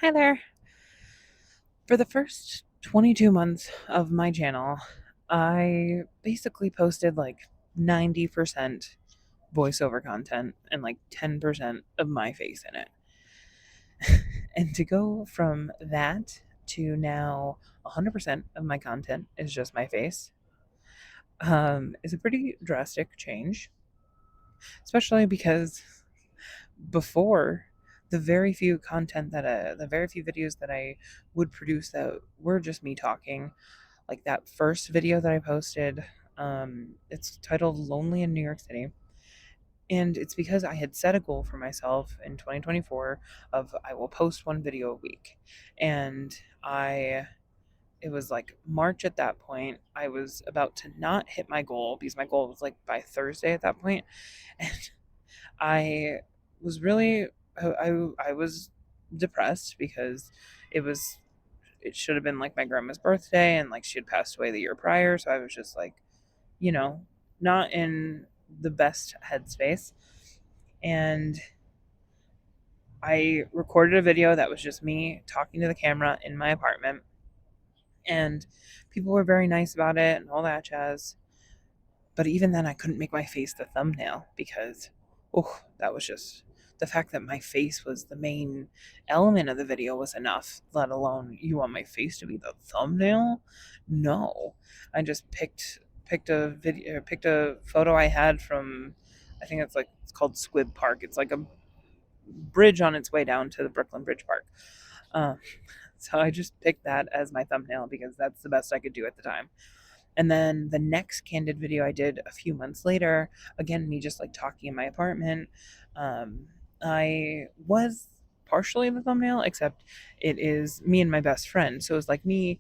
Hi there. For the first 22 months of my channel, I basically posted like 90% voiceover content and like 10% of my face in it. And to go from that to now 100% of my content is just my face is a pretty drastic change, especially because before the very few videos that I would produce that were just me talking, like that first video that I posted. It's titled Lonely in New York City. And it's because I had set a goal for myself in 2024 of I will post one video a week. And I it was like March at that point. I was about to not hit my goal because my goal was like by Thursday at that point. And I was really I was depressed because it was it should have been like my grandma's birthday and like she had passed away the year prior, so I was just like, you know, not in the best headspace. And I recorded a video that was just me talking to the camera in my apartment, and people were very nice about it and all that jazz. But even then I couldn't make my face the thumbnail because that was just the fact that my face was the main element of the video was enough, let alone you want my face to be the thumbnail? No. I just picked a photo I had from, I think it's called Squib Park. It's like a bridge on its way down to the Brooklyn Bridge Park. Uh, so I just picked that as my thumbnail because that's the best I could do at the time. And then the next candid video I did a few months later, again, me just like talking in my apartment. I was partially the thumbnail, except it is me and my best friend. So it was like me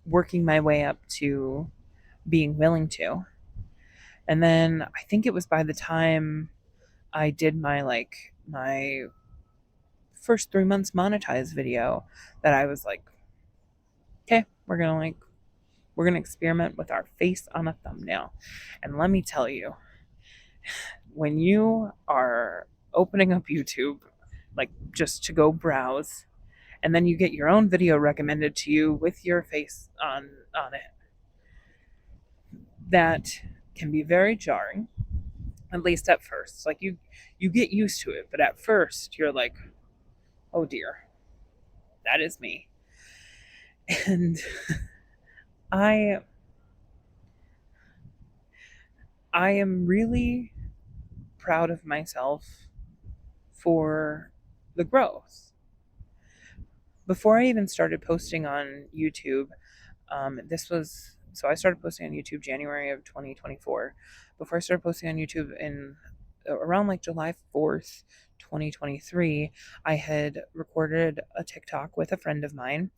working my way up to being willing to. And then I think it was by the time I did my first 3 months monetized video that I was like, okay, we're gonna experiment with our face on a thumbnail. And let me tell you, when you are opening up YouTube, like just to go browse, and then you get your own video recommended to you with your face on it, that can be very jarring, at least at first. Like you get used to it, but at first you're like, oh dear, that is me. And I I am really proud of myself for the growth. Before I even started posting on YouTube, this was so I started posting on YouTube January of 2024. Before I started posting on YouTube in around like July 4th, 2023, I had recorded a TikTok with a friend of mine,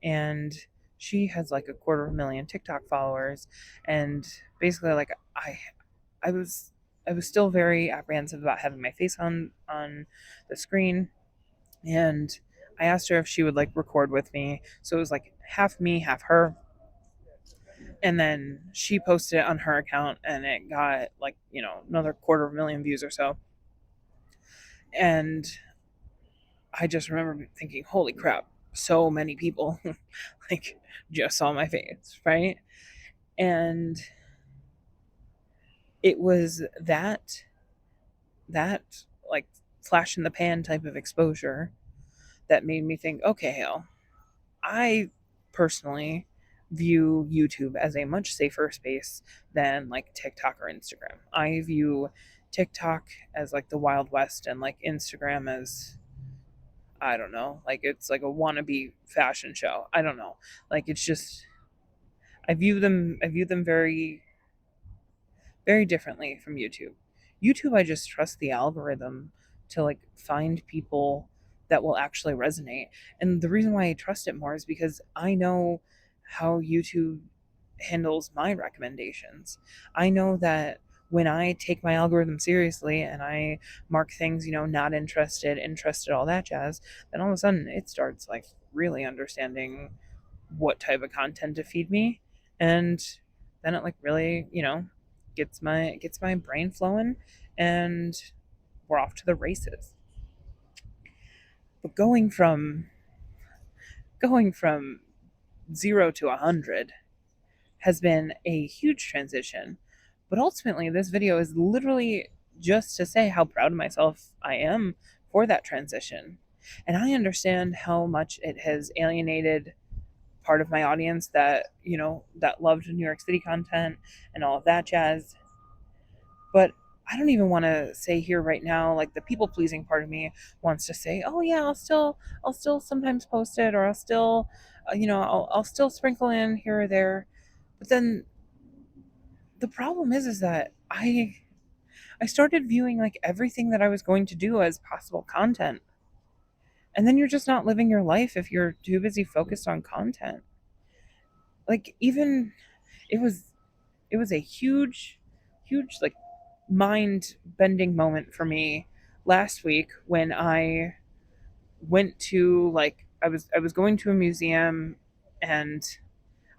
and she has like 250,000 TikTok followers. And basically, like I was I was still very apprehensive about having my face on the screen, and I asked her if she would like record with me. So it was like half me, half her. And then she posted it on her account and it got like, another 250,000 views or so. And I just remember thinking, holy crap, so many people like just saw my face, right? And it was that like flash in the pan type of exposure that made me think, okay, Hale, I personally view YouTube as a much safer space than like TikTok or Instagram. I view TikTok as like the Wild West and like Instagram as, I don't know, like it's like a wannabe fashion show. I don't know. Like it's just I view them very very differently from YouTube. YouTube, I just trust the algorithm to like find people that will actually resonate. And the reason why I trust it more is because I know how YouTube handles my recommendations. I know that when I take my algorithm seriously and I mark things, not interested, interested, all that jazz, then all of a sudden it starts like really understanding what type of content to feed me. And then it like really, gets my brain flowing, and we're off to the races. But going from 0 to 100 has been a huge transition. But ultimately, this video is literally just to say how proud of myself I am for that transition. And I understand how much it has alienated part of my audience that, that loved New York City content and all of that jazz. But I don't even want to say here right now, like the people pleasing part of me wants to say, oh yeah, I'll still sometimes post it, or I'll still, I'll still sprinkle in here or there. But then the problem is that I started viewing like everything that I was going to do as possible content. And then you're just not living your life if you're too busy focused on content. Like even it was it was a huge like mind bending moment for me last week when I went to like I was going to a museum, and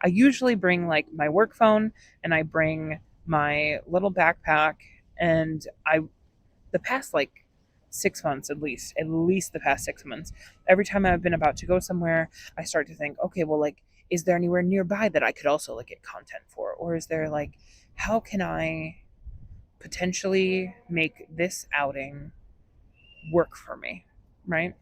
I usually bring like my work phone, and I bring my little backpack, and I the past like 6 months, at least the past 6 months, every time I've been about to go somewhere, I start to think, okay, well, like, is there anywhere nearby that I could also like get content for, or is there like, how can I potentially make this outing work for me, right?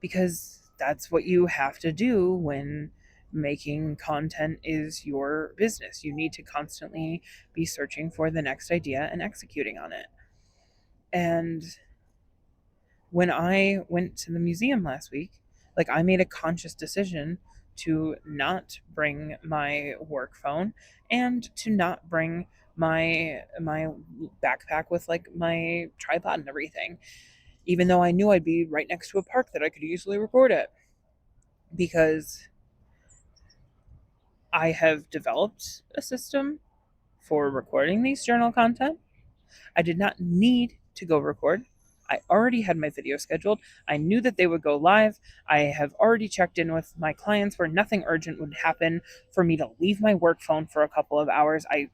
Because that's what you have to do when making content is your business. You need to constantly be searching for the next idea and executing on it. And when I went to the museum last week, like I made a conscious decision to not bring my work phone and to not bring my backpack with like my tripod and everything, even though I knew I'd be right next to a park that I could easily record at, because I have developed a system for recording these journal content. I did not need to go record. I already had my video scheduled. I knew that they would go live. I have already checked in with my clients where nothing urgent would happen for me to leave my work phone for a couple of hours. I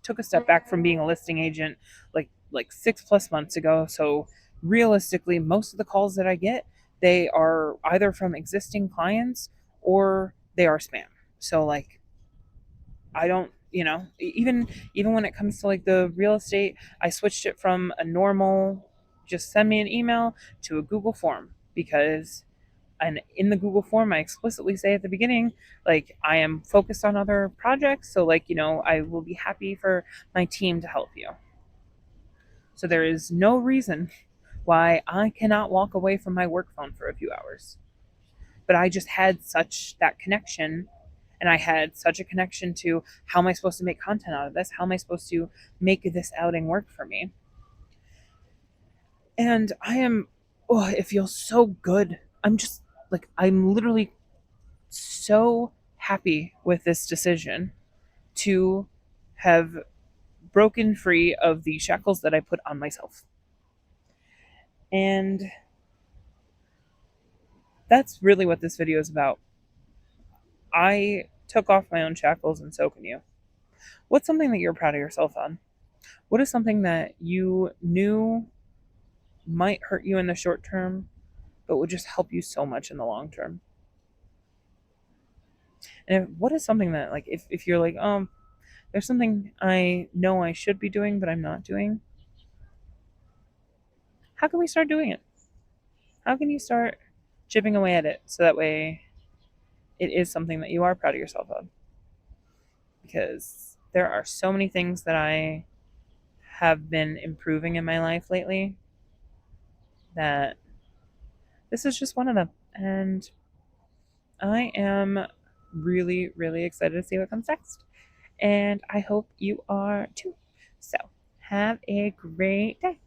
took a step back from being a listing agent like 6+ months ago. So realistically, most of the calls that I get, they are either from existing clients or they are spam. So like I don't, even when it comes to like the real estate, I switched it from a normal just send me an email to a Google form, because and in the Google form I explicitly say at the beginning, like, I am focused on other projects, so like, I will be happy for my team to help you. So there is no reason why I cannot walk away from my work phone for a few hours. But I just had such that connection, and I had such a connection to how am I supposed to make content out of this? How am I supposed to make this outing work for me? And it feels so good. I'm literally so happy with this decision to have broken free of the shackles that I put on myself. And that's really what this video is about. I took off my own shackles, and so can you. What's something that you're proud of yourself on? What is something that you knew might hurt you in the short term, but would just help you so much in the long term? And what is something that, like, if you're like, there's something I know I should be doing, but I'm not doing, how can we start doing it? How can you start chipping away at it so that way it is something that you are proud of yourself of? Because there are so many things that I have been improving in my life lately that this is just one of them. And I am really, really excited to see what comes next. And I hope you are too. So, have a great day.